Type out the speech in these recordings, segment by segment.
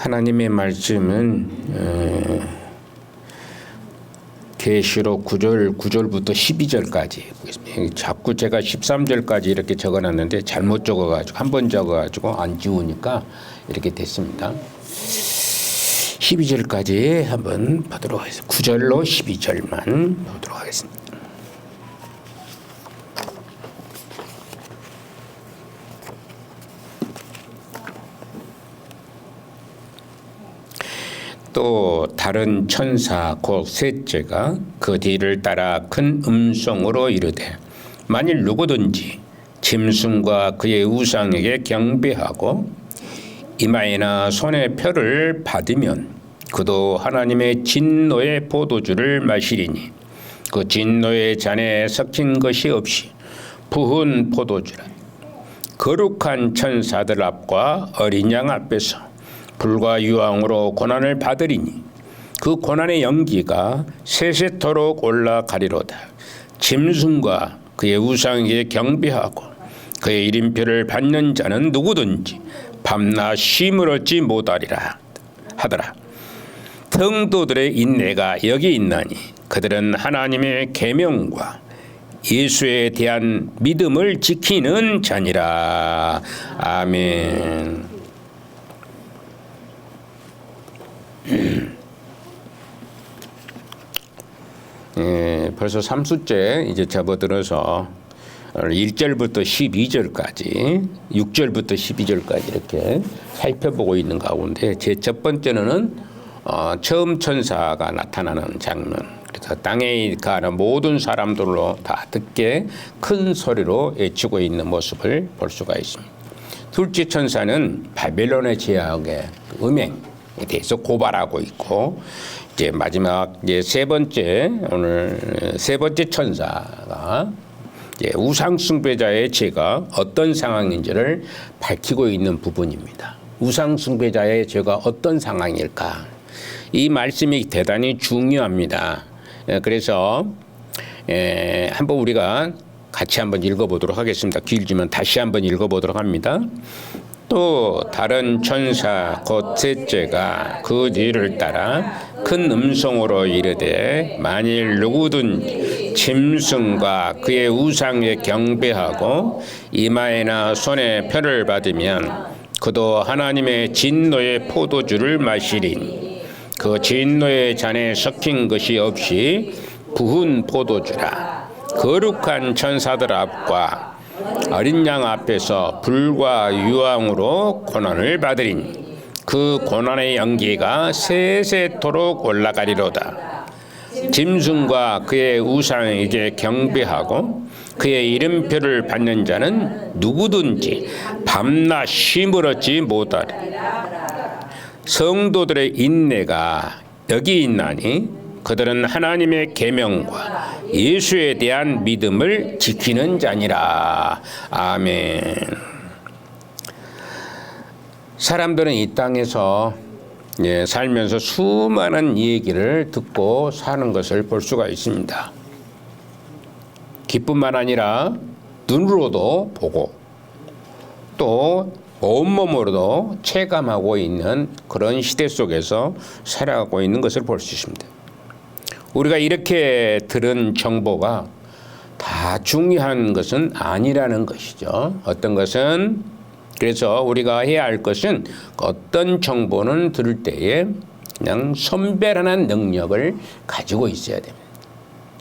하나님의 말씀은 계시록 9절부터 12절까지 보겠습니다. 자꾸 제가 13절까지 이렇게 적어놨는데 잘못 적어가지고 한 번 적어가지고 안 지우니까 이렇게 됐습니다. 12절까지 한번 보도록 하겠습니다. 9절로 12절만 보도록 하겠습니다. 또 다른 천사 곧 셋째가 그 뒤를 따라 큰 음성으로 이르되 만일 누구든지 짐승과 그의 우상에게 경배하고 이마에나 손에 표를 받으면 그도 하나님의 진노의 포도주를 마시리니 그 진노의 잔에 섞인 것이 없이 부은 포도주라. 거룩한 천사들 앞과 어린 양 앞에서 불과 유황으로 고난을 받으리니 그 고난의 연기가 세세토록 올라가리로다. 짐승과 그의 우상에게 경배하고 그의 이름표를 받는 자는 누구든지 밤낮 쉼을 얻지 못하리라 하더라. 성도들의 인내가 여기 있나니 그들은 하나님의 계명과 예수에 대한 믿음을 지키는 자니라. 아멘. 벌써 3수째 이제 접어들어서 1절부터 12절까지 6절부터 12절까지 이렇게 살펴보고 있는 가운데 제 첫 번째는 처음 천사가 나타나는 장면. 그래서 땅에 가는 모든 사람들로 다 듣게 큰 소리로 외치고 있는 모습을 볼 수가 있습니다. 둘째 천사는 바벨론의 제약의 음행에 대해서 고발하고 있고, 이제 마지막 이제 오늘 세 번째 천사가 우상 숭배자의 죄가 어떤 상황인지를 밝히고 있는 부분입니다. 우상 숭배자의 죄가 어떤 상황일까? 이 말씀이 대단히 중요합니다. 그래서 한번 우리가 같이 한번 읽어보도록 하겠습니다. 길지만 다시 한번 읽어보도록 합니다. 또 다른 천사 곧 셋째가 그 뒤를 따라 큰 음성으로 이르되 만일 누구든 짐승과 그의 우상에 경배하고 이마에나 손에 표를 받으면 그도 하나님의 진노의 포도주를 마시리니 그 진노의 잔에 섞인 것이 없이 부은 포도주라. 거룩한 천사들 앞과 어린 양 앞에서 불과 유황으로 고난을 받으리니 그 고난의 연기가 세세토록 올라가리로다. 짐승과 그의 우상에게 경배하고 그의 이름표를 받는 자는 누구든지 밤낮 쉼을 얻지 못하리라. 성도들의 인내가 여기 있나니 그들은 하나님의 계명과 예수에 대한 믿음을 지키는 자니라. 아멘. 사람들은 이 땅에서 살면서 수많은 얘기를 듣고 사는 것을 볼 수가 있습니다. 기쁨만 아니라 눈으로도 보고 또 온몸으로도 체감하고 있는 그런 시대 속에서 살아가고 있는 것을 볼 수 있습니다. 우리가 이렇게 들은 정보가 다 중요한 것은 아니라는 것이죠. 어떤 것은, 그래서 우리가 해야 할 것은 어떤 정보는 들을 때에 그냥 선별하는 능력을 가지고 있어야 됩니다.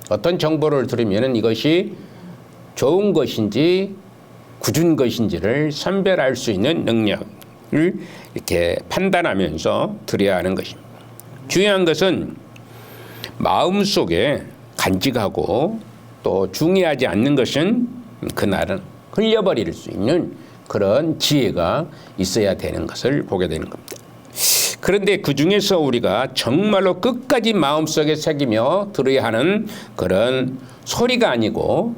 어떤 정보를 들으면 이것이 좋은 것인지 굳은 것인지를 선별할 수 있는 능력을 이렇게 판단하면서 들어야 하는 것입니다. 중요한 것은 마음속에 간직하고 또 중요하지 않는 것은 그날은 흘려버릴 수 있는 그런 지혜가 있어야 되는 것을 보게 되는 겁니다. 그런데 그 중에서 우리가 정말로 끝까지 마음속에 새기며 들어야 하는 그런 소리가 아니고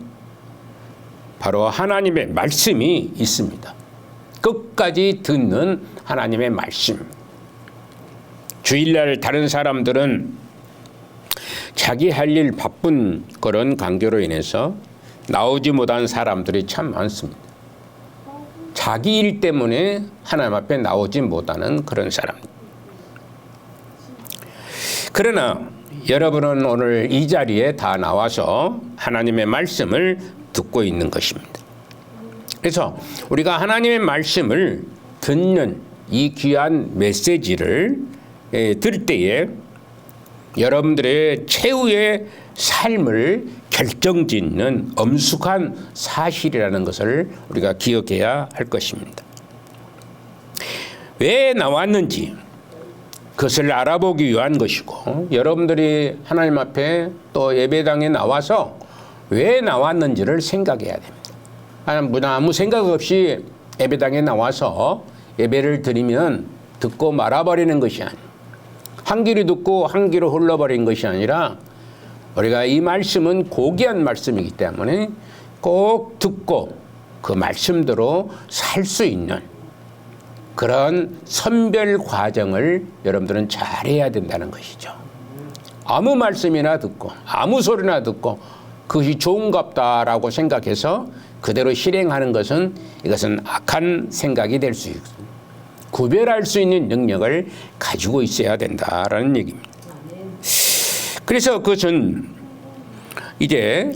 바로 하나님의 말씀이 있습니다. 끝까지 듣는 하나님의 말씀. 주일날 다른 사람들은 자기 할 일 바쁜 그런 관계로 인해서 나오지 못한 사람들이 참 많습니다. 자기 일 때문에 하나님 앞에 나오지 못하는 그런 사람. 그러나 여러분은 오늘 이 자리에 다 나와서 하나님의 말씀을 듣고 있는 것입니다. 그래서 우리가 하나님의 말씀을 듣는 이 귀한 메시지를 들을 때에 여러분들의 최후의 삶을 결정짓는 엄숙한 사실이라는 것을 우리가 기억해야 할 것입니다. 왜 나왔는지 그것을 알아보기 위한 것이고, 여러분들이 하나님 앞에 또 예배당에 나와서 왜 나왔는지를 생각해야 됩니다. 아무 생각 없이 예배당에 나와서 예배를 드리면 듣고 말아버리는 것이 아니에요. 한 귀로 듣고 한 귀로 흘러버린 것이 아니라 우리가 이 말씀은 고귀한 말씀이기 때문에 꼭 듣고 그 말씀대로 살 수 있는 그런 선별 과정을 여러분들은 잘해야 된다는 것이죠. 아무 말씀이나 듣고 아무 소리나 듣고 그것이 좋은갑다라고 생각해서 그대로 실행하는 것은 이것은 악한 생각이 될 수 있습니다. 구별할 수 있는 능력을 가지고 있어야 된다라는 얘기입니다. 그래서 그것은 이제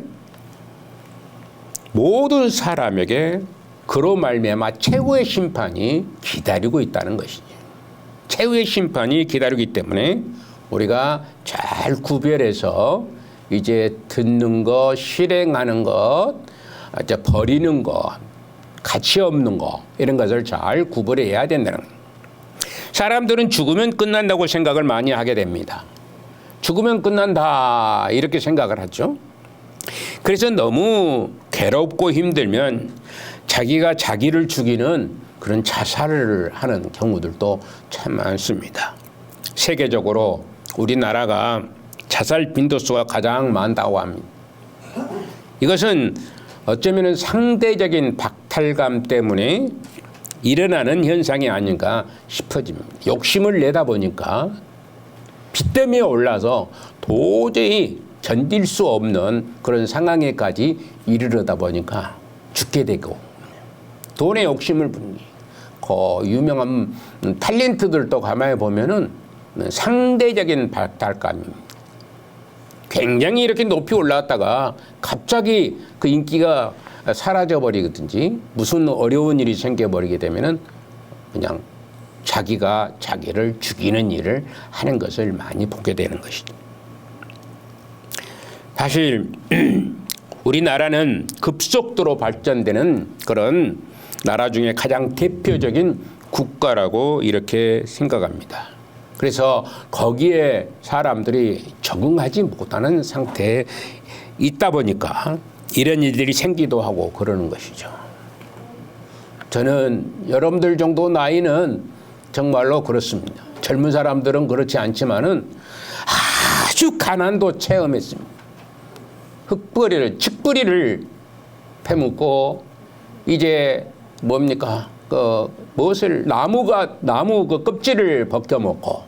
모든 사람에게 그로 말미암아 최후의 심판이 기다리고 있다는 것이죠. 최후의 심판이 기다리기 때문에 우리가 잘 구별해서 이제 듣는 것, 실행하는 것, 이제 버리는 것, 가치 없는 것, 이런 것을 잘 구별해야 된다는 거예요. 사람들은 죽으면 끝난다고 생각을 많이 하게 됩니다. 죽으면 끝난다 이렇게 생각을 하죠. 그래서 너무 괴롭고 힘들면 자기가 자기를 죽이는 그런 자살을 하는 경우들도 참 많습니다. 세계적으로 우리나라가 자살 빈도수가 가장 많다고 합니다. 이것은 어쩌면 상대적인 박탈감 때문에 일어나는 현상이 아닌가 싶어집니다. 욕심을 내다 보니까 빚더미에 올라서 도저히 견딜 수 없는 그런 상황에까지 이르르다 보니까 죽게 되고, 돈에 욕심을 부리니 그 유명한 탤런트들도 가만히 보면은 상대적인 박탈감입니다. 굉장히 이렇게 높이 올라왔다가 갑자기 그 인기가 사라져 버리든지 무슨 어려운 일이 생겨버리게 되면은 그냥 자기가 자기를 죽이는 일을 하는 것을 많이 보게 되는 것이죠. 사실 우리나라는 급속도로 발전되는 그런 나라 중에 가장 대표적인 국가라고 이렇게 생각합니다. 그래서 거기에 사람들이 적응하지 못하는 상태에 있다 보니까 이런 일들이 생기도 하고 그러는 것이죠. 저는 여러분들 정도 나이는 정말로 그렇습니다. 젊은 사람들은 그렇지 않지만은 아주 가난도 체험했습니다. 흙벌이를, 칡뿌리를 패묻고 이제 뭡니까? 나무 그 껍질을 벗겨 먹고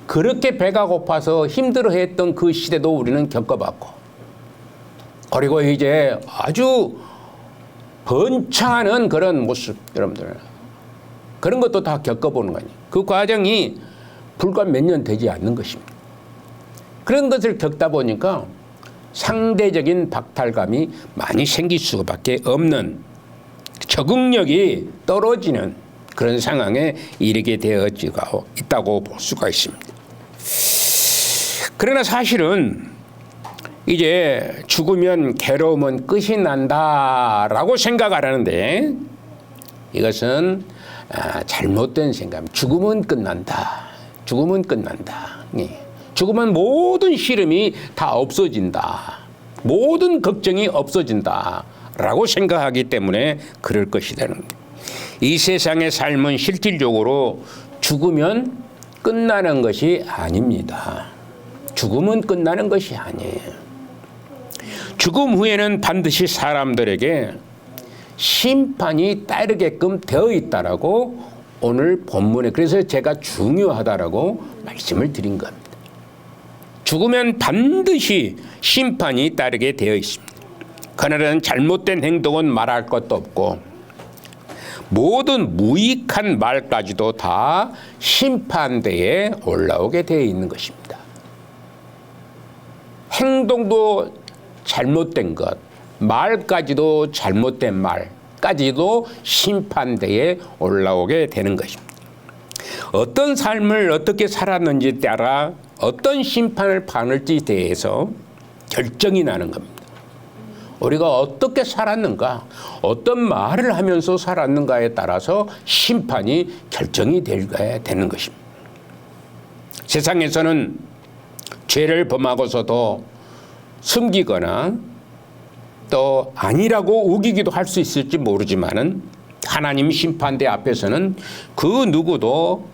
그렇게 배가 고파서 힘들어했던 그 시대도 우리는 겪어봤고, 그리고 이제 아주 번창하는 그런 모습, 여러분들 그런 것도 다 겪어보는 거 아니에요. 그 과정이 불과 몇 년 되지 않는 것입니다. 그런 것을 겪다 보니까 상대적인 박탈감이 많이 생길 수밖에 없는, 적응력이 떨어지는 그런 상황에 이르게 되어지고 있다고 볼 수가 있습니다. 그러나 사실은 이제 죽으면 괴로움은 끝이 난다라고 생각을 하는데 이것은 잘못된 생각. 죽으면 끝난다. 죽으면 끝난다. 죽으면 모든 시름이 다 없어진다. 모든 걱정이 없어진다. 라고 생각하기 때문에 그럴 것이라는 거예요. 이 세상의 삶은 실질적으로 죽으면 끝나는 것이 아닙니다. 죽음은 끝나는 것이 아니에요. 죽음 후에는 반드시 사람들에게 심판이 따르게끔 되어 있다라고 오늘 본문에, 그래서 제가 중요하다라고 말씀을 드린 겁니다. 죽으면 반드시 심판이 따르게 되어 있습니다. 그날은 잘못된 행동은 말할 것도 없고 모든 무익한 말까지도 다 심판대에 올라오게 되어 있는 것입니다. 행동도 잘못된 것, 말까지도 잘못된 말까지도 심판대에 올라오게 되는 것입니다. 어떤 삶을 어떻게 살았는지 따라 어떤 심판을 받을지에 대해서 결정이 나는 겁니다. 우리가 어떻게 살았는가, 어떤 말을 하면서 살았는가에 따라서 심판이 결정이 되는 것입니다. 세상에서는 죄를 범하고서도 숨기거나 또 아니라고 우기기도 할 수 있을지 모르지만은 하나님 심판대 앞에서는 그 누구도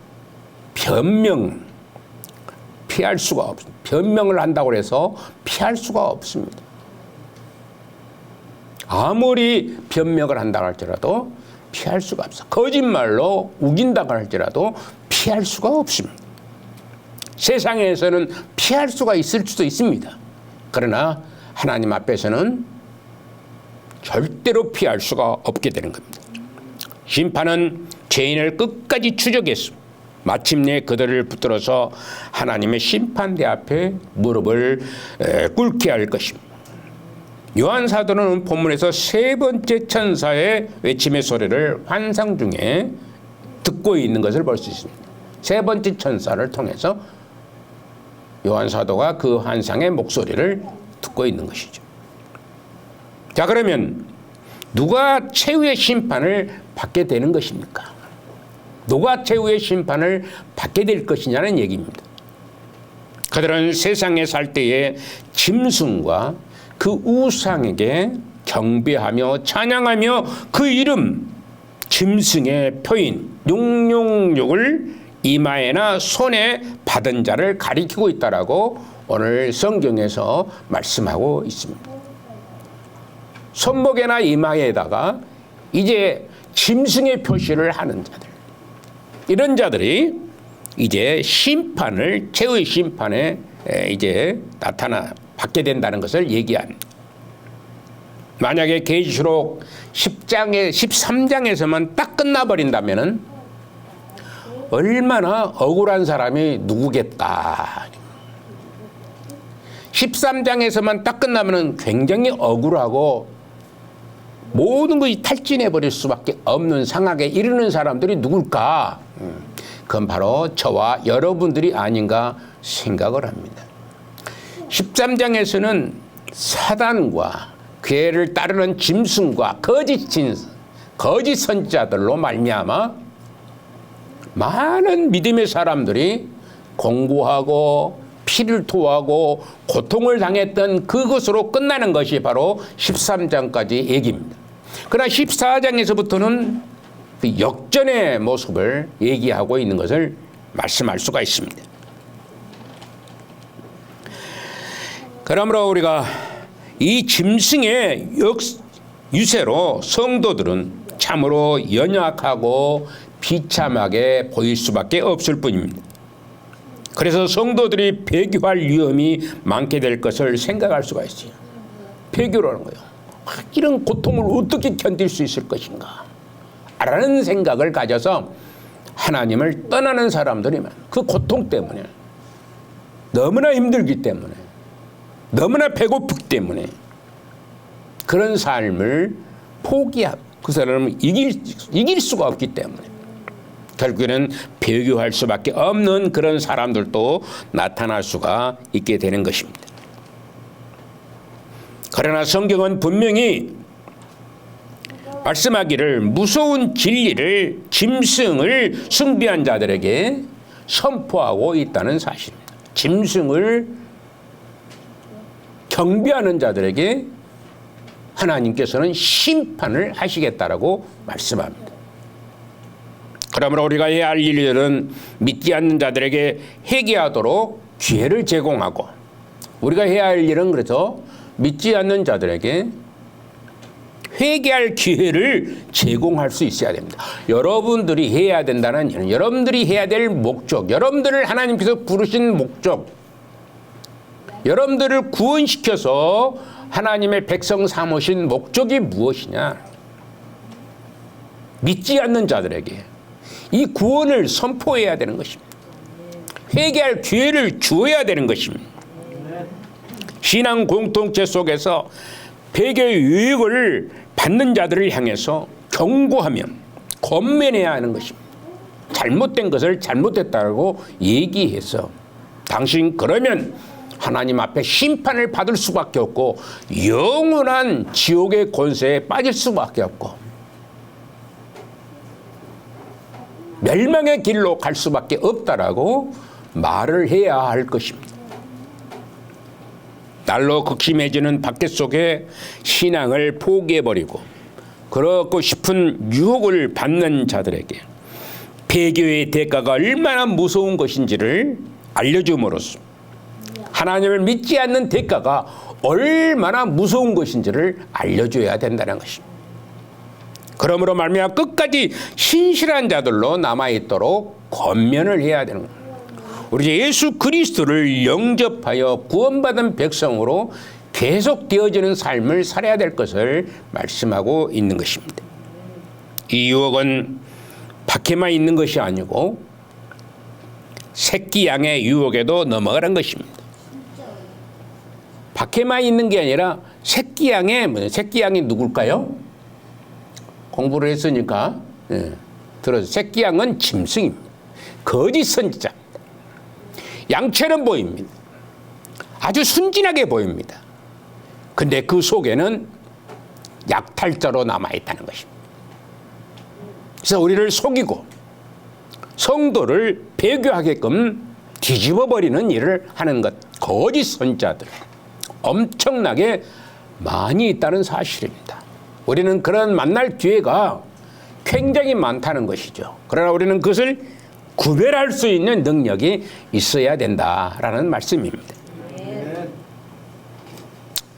피할 수가 없습니다. 변명을 한다고 해서 피할 수가 없습니다. 아무리 변명을 한다고 할지라도 피할 수가 없어. 거짓말로 우긴다고 할지라도 피할 수가 없습니다. 세상에서는 피할 수가 있을 수도 있습니다. 그러나 하나님 앞에서는 절대로 피할 수가 없게 되는 겁니다. 심판은 죄인을 끝까지 추적해서 마침내 그들을 붙들어서 하나님의 심판대 앞에 무릎을 꿇게 할 것입니다. 요한 사도는 본문에서 세 번째 천사의 외침의 소리를 환상 중에 듣고 있는 것을 볼 수 있습니다. 세 번째 천사를 통해서 요한 사도가 그 환상의 목소리를 듣고 있는 것이죠. 자, 그러면 누가 최후의 심판을 받게 되는 것입니까? 누가 최후의 심판을 받게 될 것이냐는 얘기입니다. 그들은 세상에 살 때에 짐승과 그 우상에게 경배하며 찬양하며 그 이름 짐승의 표인 육육육을 이마에나 손에 받은 자를 가리키고 있다라고 오늘 성경에서 말씀하고 있습니다. 손목에나 이마에다가 이제 짐승의 표시를 하는 자들, 이런 자들이 이제 최후의 심판에 이제 받게 된다는 것을 얘기합니다. 만약에 계시록 13장에서만 딱 끝나버린다면은 얼마나 억울한 사람이 누구겠다. 13장에서만 딱 끝나면은 굉장히 억울하고 모든 것이 탈진해버릴 수밖에 없는 상황에 이르는 사람들이 누굴까? 그건 바로 저와 여러분들이 아닌가 생각을 합니다. 13장에서는 사단과 그를 따르는 짐승과 거짓 선지자들로 말미암아 많은 믿음의 사람들이 공고하고 피를 토하고 고통을 당했던 그것으로 끝나는 것이 바로 13장까지 얘기입니다. 그러나 14장에서부터는 그 역전의 모습을 얘기하고 있는 것을 말씀할 수가 있습니다. 그러므로 우리가 이 짐승의 유세로 성도들은 참으로 연약하고 비참하게 보일 수밖에 없을 뿐입니다. 그래서 성도들이 배교할 위험이 많게 될 것을 생각할 수가 있어요. 배교라는 거예요. 이런 고통을 어떻게 견딜 수 있을 것인가 라는 생각을 가져서 하나님을 떠나는 사람들이 많아요. 그 고통 때문에, 너무나 힘들기 때문에, 너무나 배고프기 때문에 그런 삶을 포기하고 그 사람을 이길 수가 없기 때문에 결국에는 배교할 수밖에 없는 그런 사람들도 나타날 수가 있게 되는 것입니다. 그러나 성경은 분명히 말씀하기를 무서운 진리를 짐승을 숭배한 자들에게 선포하고 있다는 사실입니다. 짐승을 경배하는 자들에게 하나님께서는 심판을 하시겠다라고 말씀합니다. 그러므로 우리가 해야 할 일들은 믿지 않는 자들에게 회개하도록 기회를 제공하고, 우리가 해야 할 일은 그래서 믿지 않는 자들에게 회개할 기회를 제공할 수 있어야 됩니다. 여러분들이 해야 된다는 일은, 여러분들이 해야 될 목적, 여러분들을 하나님께서 부르신 목적, 여러분들을 구원시켜서 하나님의 백성 삼으신 목적이 무엇이냐? 믿지 않는 자들에게 이 구원을 선포해야 되는 것입니다. 회개할 기회를 주어야 되는 것입니다. 신앙 공동체 속에서 배교의 유익을 받는 자들을 향해서 경고하며 권면해야 하는 것입니다. 잘못된 것을 잘못됐다고 얘기해서 당신 그러면 하나님 앞에 심판을 받을 수밖에 없고 영원한 지옥의 권세에 빠질 수밖에 없고 멸망의 길로 갈 수밖에 없다라고 말을 해야 할 것입니다. 날로 극심해지는 박해 속에 신앙을 포기해버리고 그러고 싶은 유혹을 받는 자들에게 배교의 대가가 얼마나 무서운 것인지를 알려줌으로써 하나님을 믿지 않는 대가가 얼마나 무서운 것인지를 알려줘야 된다는 것입니다. 그러므로 말미암아 끝까지 신실한 자들로 남아있도록 권면을 해야 되는 겁니다. 우리 예수 그리스도를 영접하여 구원받은 백성으로 계속되어지는 삶을 살아야 될 것을 말씀하고 있는 것입니다. 이 유혹은 밖에만 있는 것이 아니고 새끼 양의 유혹에도 넘어가는 것입니다. 밖에만 있는 게 아니라 새끼 양이 누굴까요? 공부를 했으니까 들어서 새끼 양은 짐승입니다. 거짓 선지자입니다. 양처럼 보입니다. 아주 순진하게 보입니다. 근데 그 속에는 약탈자로 남아있다는 것입니다. 그래서 우리를 속이고 성도를 배교하게끔 뒤집어버리는 일을 하는 것, 거짓 선지자들 엄청나게 많이 있다는 사실입니다. 우리는 그런 만날 기회가 굉장히 많다는 것이죠. 그러나 우리는 그것을 구별할 수 있는 능력이 있어야 된다라는 말씀입니다.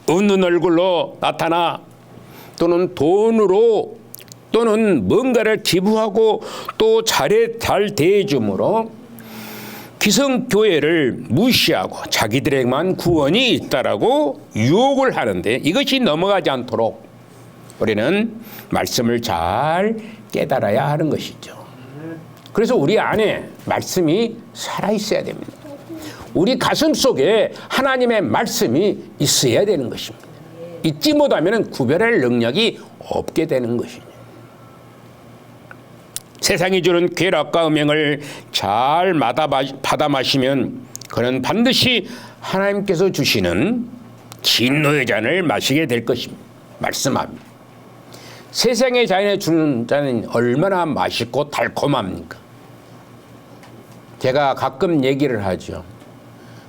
웃는 얼굴로 나타나 또는 돈으로 또는 뭔가를 기부하고 또 잘 대해줌으로 기성교회를 무시하고 자기들에게만 구원이 있다라고 유혹을 하는데 이것이 넘어가지 않도록 우리는 말씀을 잘 깨달아야 하는 것이죠. 그래서 우리 안에 말씀이 살아있어야 됩니다. 우리 가슴 속에 하나님의 말씀이 있어야 되는 것입니다. 잊지 못하면 구별할 능력이 없게 되는 것입니다. 세상이 주는 쾌락과 음행을 잘 받아 마시면 그는 반드시 하나님께서 주시는 진노의 잔을 마시게 될 것입니다. 말씀합니다. 세상의 잔에 주는 잔은 얼마나 맛있고 달콤합니까? 제가 가끔 얘기를 하죠.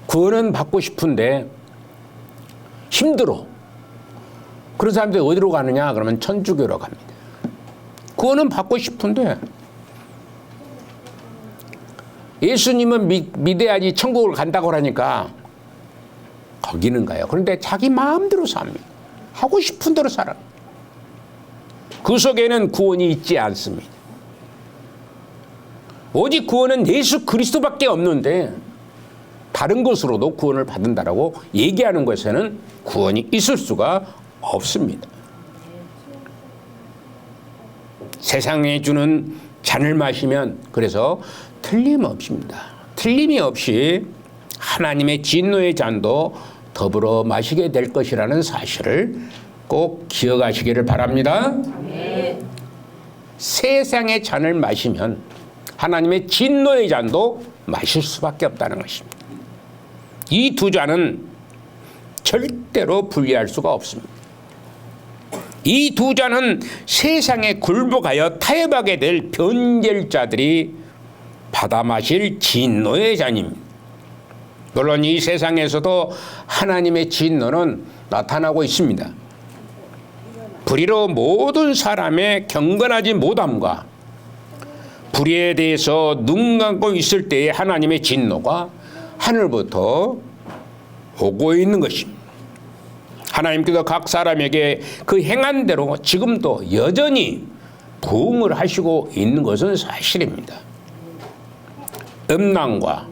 구원은 받고 싶은데 힘들어. 그런 사람들이 어디로 가느냐? 그러면 천주교로 갑니다. 구원은 받고 싶은데 예수님은 믿어야지 천국을 간다고 하니까 거기는 가요. 그런데 자기 마음대로 삽니다. 하고 싶은 대로 살아. 그 속에는 구원이 있지 않습니다. 오직 구원은 예수 그리스도밖에 없는데 다른 것으로도 구원을 받는다라고 얘기하는 것에는 구원이 있을 수가 없습니다. 세상에 주는 잔을 마시면 그래서 틀림이 없이 하나님의 진노의 잔도 더불어 마시게 될 것이라는 사실을 꼭 기억하시기를 바랍니다. 세상의 잔을 마시면 하나님의 진노의 잔도 마실 수밖에 없다는 것입니다. 이 두 잔은 절대로 분리할 수가 없습니다. 이 두 잔은 세상에 굴복하여 타협하게 될 변절자들이 받아 마실 진노의 잔입니다. 물론 이 세상에서도 하나님의 진노는 나타나고 있습니다. 불의로 모든 사람의 경건하지 못함과 불의에 대해서 눈 감고 있을 때에 하나님의 진노가 하늘부터 오고 있는 것입니다. 하나님께서 각 사람에게 그 행한 대로 지금도 여전히 부응을 하시고 있는 것은 사실입니다. 음란과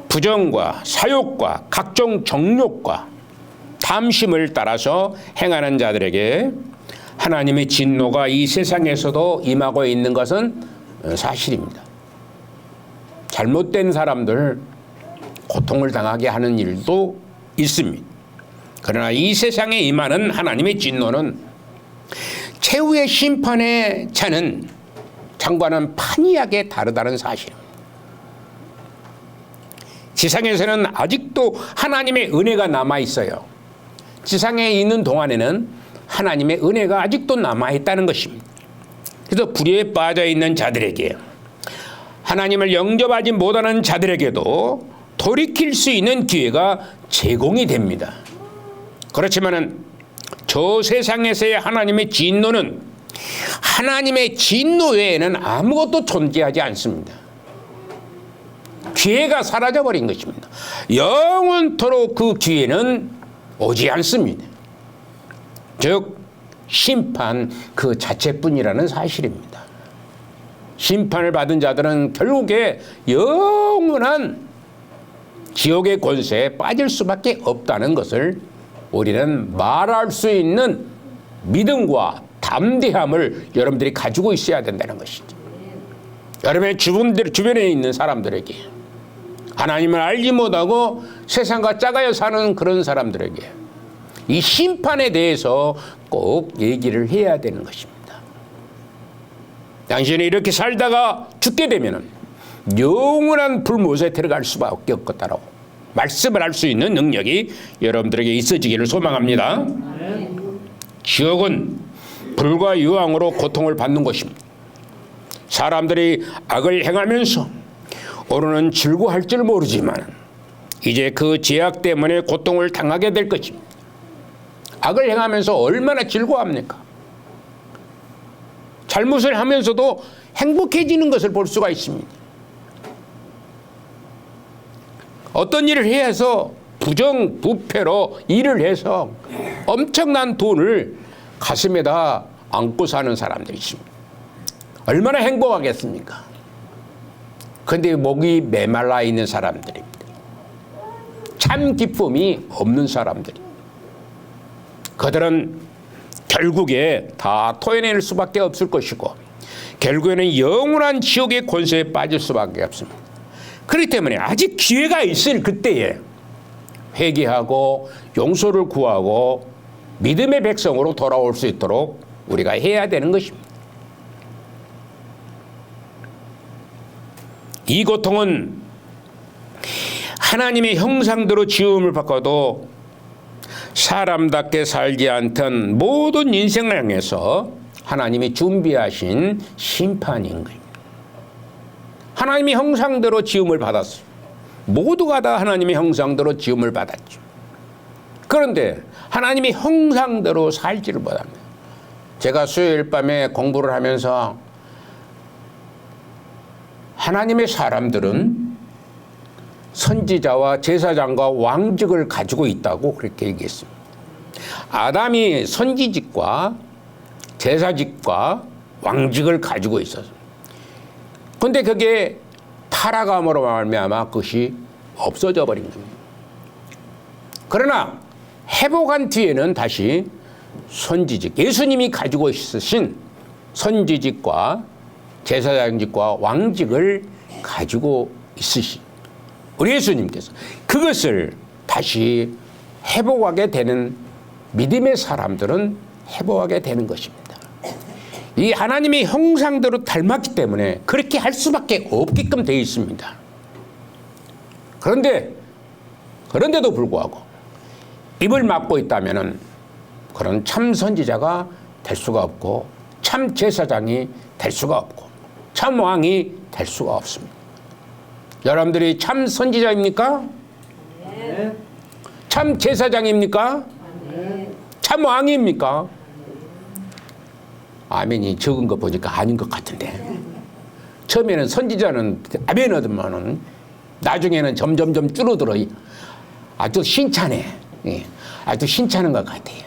부정과 사욕과 각종 정욕과 탐심을 따라서 행하는 자들에게 하나님의 진노가 이 세상에서도 임하고 있는 것은 사실입니다. 잘못된 사람들 고통을 당하게 하는 일도 있습니다. 그러나 이 세상에 임하는 하나님의 진노는 최후의 심판의 차는 장과는 판이하게 다르다는 사실입니다. 지상에서는 아직도 하나님의 은혜가 남아있어요. 지상에 있는 동안에는 하나님의 은혜가 아직도 남아있다는 것입니다. 그래서 불의에 빠져있는 자들에게, 하나님을 영접하지 못하는 자들에게도 돌이킬 수 있는 기회가 제공이 됩니다. 그렇지만은 저 세상에서의 하나님의 진노는 하나님의 진노 외에는 아무것도 존재하지 않습니다. 기회가 사라져버린 것입니다. 영원토록 그 기회는 오지 않습니다. 즉 심판 그 자체뿐이라는 사실입니다. 심판을 받은 자들은 결국에 영원한 지옥의 권세에 빠질 수밖에 없다는 것을 우리는 말할 수 있는 믿음과 담대함을 여러분들이 가지고 있어야 된다는 것이죠. 여러분의 주변에 있는 사람들에게, 하나님을 알지 못하고 세상과 짝하여 사는 그런 사람들에게 이 심판에 대해서 꼭 얘기를 해야 되는 것입니다. 당신이 이렇게 살다가 죽게 되면 영원한 불못에 들어갈 수밖에 없다라고 말씀을 할 수 있는 능력이 여러분들에게 있어지기를 소망합니다. 지옥은 불과 유황으로 고통을 받는 것입니다. 사람들이 악을 행하면서 오로는 즐거워할 줄 모르지만 이제 그 죄악 때문에 고통을 당하게 될 것입니다. 악을 행하면서 얼마나 즐거워합니까? 잘못을 하면서도 행복해지는 것을 볼 수가 있습니다. 어떤 일을 해서 부정부패로 일을 해서 엄청난 돈을 가슴에다 안고 사는 사람들이 있습니다. 얼마나 행복하겠습니까? 그런데 목이 메말라 있는 사람들입니다. 참 기쁨이 없는 사람들입니다. 그들은 결국에 다 토해낼 수밖에 없을 것이고 결국에는 영원한 지옥의 권세에 빠질 수밖에 없습니다. 그렇기 때문에 아직 기회가 있을 그때에 회개하고 용서를 구하고 믿음의 백성으로 돌아올 수 있도록 우리가 해야 되는 것입니다. 이 고통은 하나님의 형상대로 지음을 받고도 사람답게 살지 않던 모든 인생을 향해서 하나님이 준비하신 심판인 거예요. 하나님의 형상대로 지음을 받았어요. 모두가 다 하나님의 형상대로 지음을 받았죠. 그런데 하나님의 형상대로 살지를 못합니다. 제가 수요일 밤에 공부를 하면서 하나님의 사람들은 선지자와 제사장과 왕직을 가지고 있다고 그렇게 얘기했습니다. 아담이 선지직과 제사직과 왕직을 가지고 있었습니다. 그런데 그게 타락함으로 말미암아 그것이 없어져 버린 겁니다. 그러나 회복한 뒤에는 다시 선지직, 예수님이 가지고 있으신 선지직과 제사장직과 왕직을 가지고 있으신 우리 예수님께서 그것을 다시 회복하게 되는 믿음의 사람들은 회복하게 되는 것입니다. 이 하나님의 형상대로 닮았기 때문에 그렇게 할 수밖에 없게끔 되어 있습니다. 그런데도 불구하고 입을 막고 있다면은 그런 참 선지자가 될 수가 없고 참 제사장이 될 수가 없고 참 왕이 될 수가 없습니다. 여러분들이 참 선지자입니까? 네. 참 제사장입니까? 네. 참 왕입니까? 아멘이 적은 거 보니까 아닌 것 같은데 처음에는 선지자는 아멘 얻으면은 나중에는 점점점 줄어들어. 아주 신차네. 아주 신차는 것 같아요.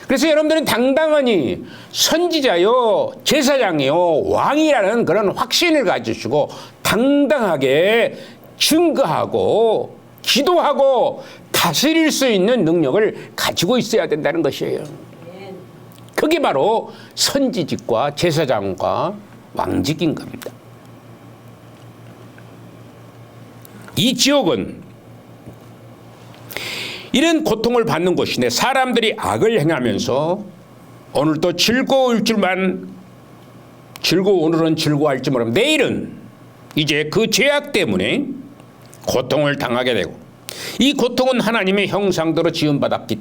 그래서 여러분들은 당당하니 선지자요, 제사장이요, 왕이라는 그런 확신을 가지시고 당당하게 증거하고 기도하고 다스릴 수 있는 능력을 가지고 있어야 된다는 것이에요. 그게 바로 선지직과 제사장과 왕직인 겁니다. 이 지옥은 이런 고통을 받는 곳인데 사람들이 악을 행하면서 오늘도 오늘은 즐거워할지 모르면 내일은 이제 그 죄악 때문에 고통을 당하게 되고, 이 고통은 하나님의 형상대로 지음받았기,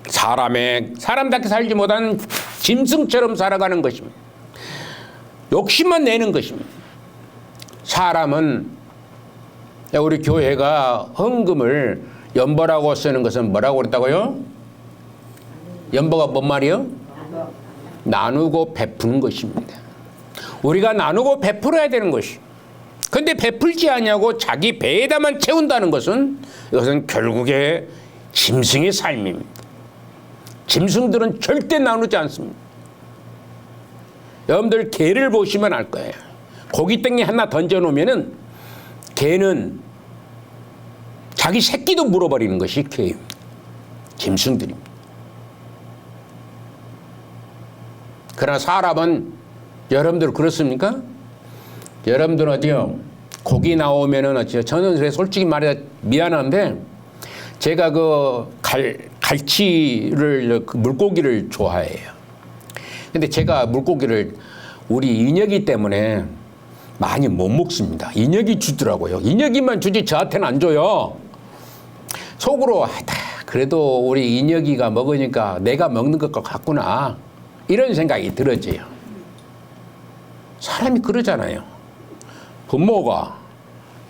사람답게 살지 못한 짐승처럼 살아가는 것입니다. 욕심만 내는 것입니다. 사람은, 우리 교회가 헌금을 연보라고 쓰는 것은 뭐라고 그랬다고요? 연보가 뭔 말이요? 나누고 베푸는 것입니다. 우리가 나누고 베풀어야 되는 것이. 근데 베풀지 않냐고 자기 배에다만 채운다는 것은, 이것은 결국에 짐승의 삶입니다. 짐승들은 절대 나누지 않습니다. 여러분들 개를 보시면 알 거예요. 고깃덩이 하나 던져놓으면은 개는 자기 새끼도 물어버리는 것이 개입니다. 짐승들입니다. 그러나 사람은, 여러분들 그렇습니까? 여러분들 어디요? 고기 나오면은 어찌요? 저는 솔직히 말해 미안한데, 제가 갈치를, 물고기를 좋아해요. 근데 제가 물고기를 우리 인혁이 때문에 많이 못 먹습니다. 인혁이 주더라고요. 인혁이만 주지 저한테는 안 줘요. 속으로 그래도 우리 인혁이가 먹으니까 내가 먹는 것 같구나, 이런 생각이 들어져요. 사람이 그러잖아요. 부모가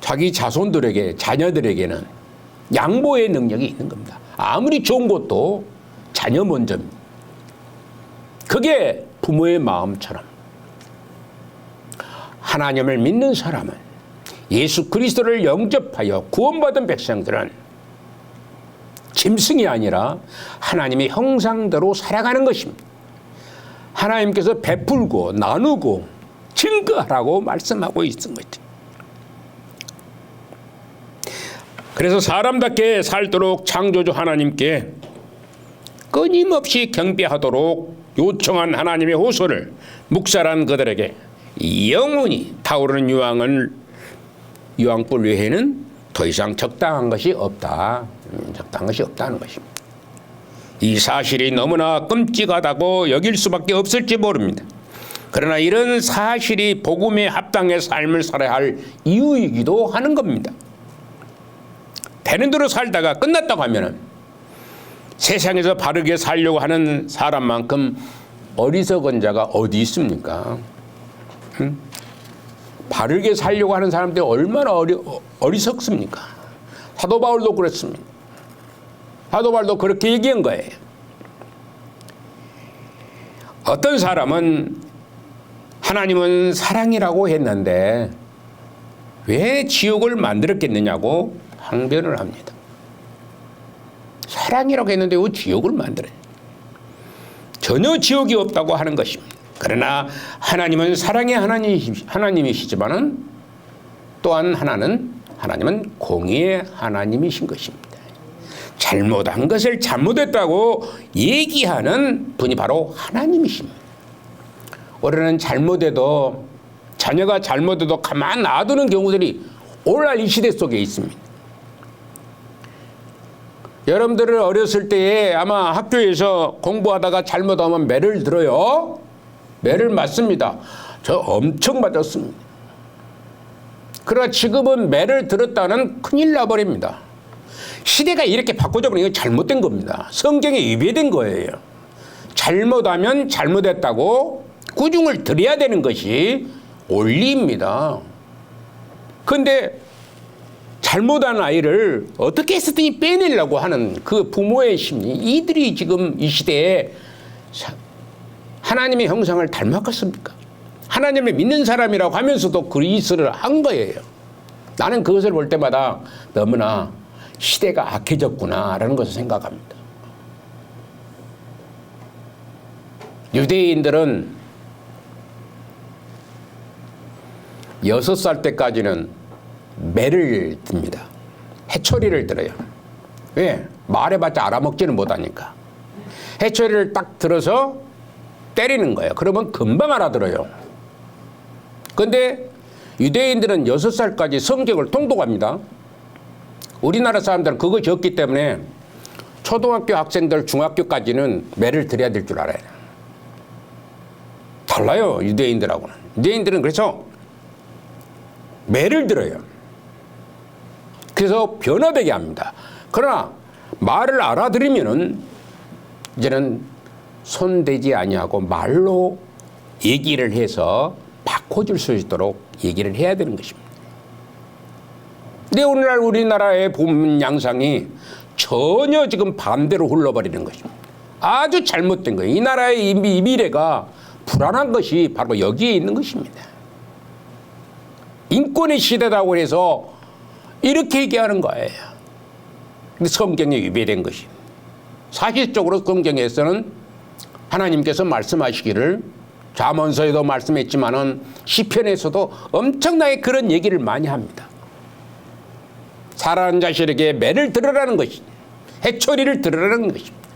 자기 자손들에게, 자녀들에게는 양보의 능력이 있는 겁니다. 아무리 좋은 것도 자녀 먼저입니다. 그게 부모의 마음처럼 하나님을 믿는 사람은, 예수 그리스도를 영접하여 구원받은 백성들은 짐승이 아니라 하나님의 형상대로 살아가는 것입니다. 하나님께서 베풀고 나누고 증거하라고 말씀하고 있는 거죠. 그래서 사람답게 살도록 창조주 하나님께 끊임없이 경배하도록 요청한 하나님의 호소를 묵살한 그들에게 영원히 타오르는 유황불 외에는 더 이상 적당한 것이 없다. 적당한 것이 없다는 것입니다. 이 사실이 너무나 끔찍하다고 여길 수밖에 없을지 모릅니다. 그러나 이런 사실이 복음에 합당의 삶을 살아야 할 이유이기도 하는 겁니다. 되는 대로 살다가 끝났다고 하면은 세상에서 바르게 살려고 하는 사람만큼 어리석은 자가 어디 있습니까? 바르게 살려고 하는 사람들이 얼마나 어리석습니까? 사도 바울도 그랬습니다. 사도 바울도 그렇게 얘기한 거예요. 어떤 사람은 하나님은 사랑이라고 했는데 왜 지옥을 만들었겠느냐고 항변을 합니다. 사랑이라고 했는데 왜 지옥을 만들어요? 전혀 지옥이 없다고 하는 것입니다. 그러나 하나님은 사랑의 하나님이시지만은 또한 하나님은 공의의 하나님이신 것입니다. 잘못한 것을 잘못했다고 얘기하는 분이 바로 하나님이십니다. 우리는 잘못해도, 자녀가 잘못해도 가만 놔두는 경우들이 오늘날 이 시대 속에 있습니다. 여러분들은 어렸을 때에 아마 학교에서 공부하다가 잘못하면 매를 들어요. 매를 맞습니다. 저 엄청 맞았습니다. 그러나 지금은 매를 들었다는 큰일 나버립니다. 시대가 이렇게 바꿔져버리면 이거 잘못된 겁니다. 성경에 위배된 거예요. 잘못하면 잘못했다고 꾸중을 드려야 되는 것이 원리입니다. 그런데 잘못한 아이를 어떻게 해서든지 빼내려고 하는 그 부모의 심리, 이들이 지금 이 시대에 하나님의 형상을 닮았겠습니까? 하나님을 믿는 사람이라고 하면서도 그 짓을 한 거예요. 나는 그것을 볼 때마다 너무나 시대가 악해졌구나라는 것을 생각합니다. 유대인들은 6살 때까지는 매를 듭니다. 해초리를 들어요. 왜? 말해봤자 알아먹지는 못하니까. 해초리를 딱 들어서 때리는 거예요. 그러면 금방 알아들어요. 그런데 유대인들은 6살까지 성경을 통독합니다. 우리나라 사람들은 그거 적기 때문에 초등학교 학생들 중학교까지는 매를 드려야 될 줄 알아요. 달라요, 유대인들하고는. 유대인들은 그래서 매를 들어요. 그래서 변화되게 합니다. 그러나 말을 알아들으면은 이제는 손대지 아니하고 말로 얘기를 해서 바꿔줄 수 있도록 얘기를 해야 되는 것입니다. 근데 오늘날 우리나라의 본 양상이 전혀 지금 반대로 흘러버리는 것입니다. 아주 잘못된 거예요. 이 나라의 이 미래가 불안한 것이 바로 여기에 있는 것입니다. 인권의 시대라고 해서 이렇게 얘기하는 거예요. 근데 성경에 위배된 것이. 사실적으로 성경에서는 하나님께서 말씀하시기를 잠언서에도 말씀했지만은 시편에서도 엄청나게 그런 얘기를 많이 합니다. 살아난 자식에게 매를 들으라는 것이, 해초리를 들으라는 것입니다.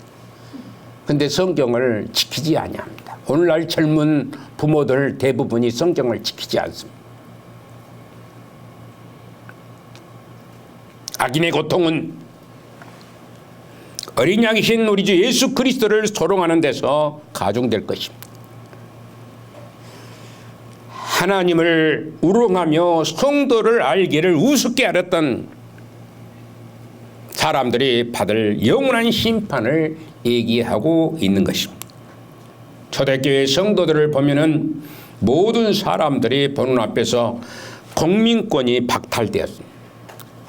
근데 성경을 지키지 아니합니다. 오늘날 젊은 부모들 대부분이 성경을 지키지 않습니다. 악인의 고통은 어린 양이신 우리 주 예수 그리스도를 소롱하는 데서 가중될 것입니다. 하나님을 우롱하며 성도를 알기를 우습게 알았던 사람들이 받을 영원한 심판을 얘기하고 있는 것입니다. 초대교회 성도들을 보면은 모든 사람들이 보는 앞에서 공민권이 박탈되었습니다.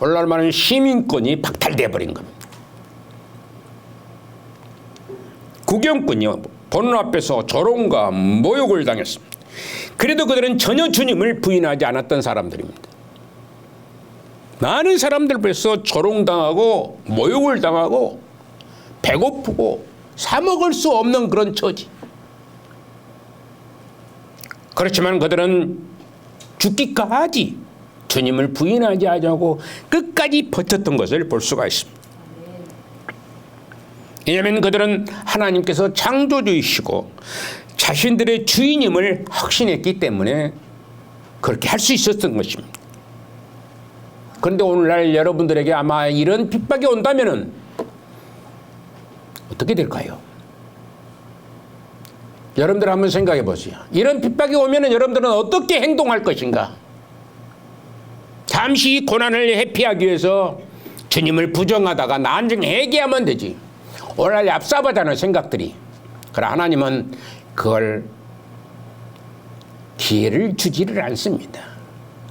오늘날 말하는 시민권이 박탈되어 버린 겁니다. 국영권이요, 보는 앞에서 조롱과 모욕을 당했습니다. 그래도 그들은 전혀 주님을 부인하지 않았던 사람들입니다. 많은 사람들 앞에서 조롱당하고 모욕을 당하고 배고프고 사 먹을 수 없는 그런 처지. 그렇지만 그들은 죽기까지 주님을 부인하지 않고 끝까지 버텼던 것을 볼 수가 있습니다. 왜냐하면 그들은 하나님께서 창조주이시고 자신들의 주인임을 확신했기 때문에 그렇게 할 수 있었던 것입니다. 그런데 오늘날 여러분들에게 아마 이런 핍박이 온다면은 어떻게 될까요? 여러분들 한번 생각해 보세요. 이런 핍박이 오면은 여러분들은 어떻게 행동할 것인가? 잠시 이 고난을 회피하기 위해서 주님을 부정하다가 나중에 회개하면 되지. 오늘날 얍삽하다는 생각들이. 그러나 하나님은 그걸 기회를 주지를 않습니다.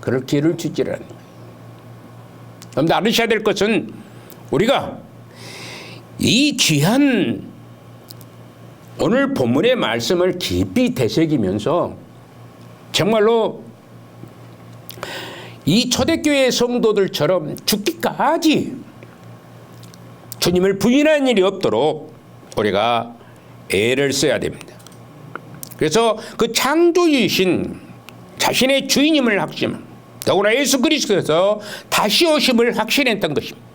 그럴 기회를 주지를 않는 거예요. 여러분들 알으셔야 될 것은 우리가 이 귀한 오늘 본문의 말씀을 깊이 되새기면서 정말로 이 초대교회 성도들처럼 죽기까지 주님을 부인하는 일이 없도록 우리가 애를 써야 됩니다. 그래서 그 창조주이신 자신의 주인임을 확신, 더구나 예수 그리스도에서 다시 오심을 확신했던 것입니다.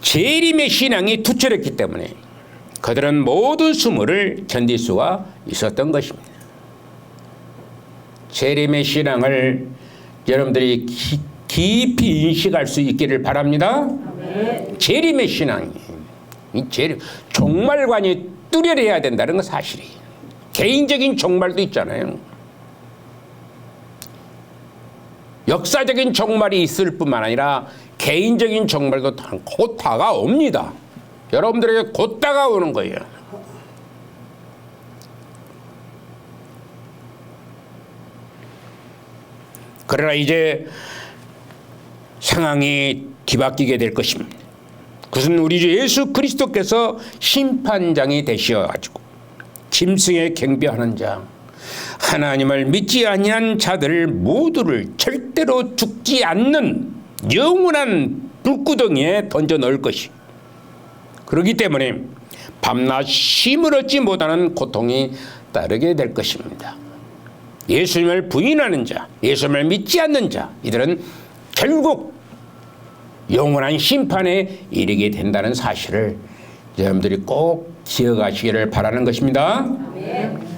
재림의 신앙이 투철했기 때문에 그들은 모든 수모를 견딜 수가 있었던 것입니다. 재림의 신앙을 여러분들이 깊이 인식할 수 있기를 바랍니다. 재림의 신앙이, 이 재림, 종말관이 뚜렷해야 된다는 건 사실이에요. 개인적인 종말도 있잖아요. 역사적인 종말이 있을 뿐만 아니라 개인적인 종말도 곧 다가옵니다. 여러분들에게 곧 다가오는 거예요. 그러나 이제 상황이 뒤바뀌게 될 것입니다. 그것은 우리 주 예수 그리스도께서 심판장이 되시어가지고 짐승에 경배하는 자, 하나님을 믿지 아니한 자들 모두를 절대로 죽지 않는 영원한 불구덩이에 던져 넣을 것이. 그렇기 때문에 밤낮 쉼을 얻지 못하는 고통이 따르게 될 것입니다. 예수님을 부인하는 자, 예수님을 믿지 않는 자, 이들은 결국 영원한 심판에 이르게 된다는 사실을 여러분들이 꼭 기억하시기를 바라는 것입니다. 아멘.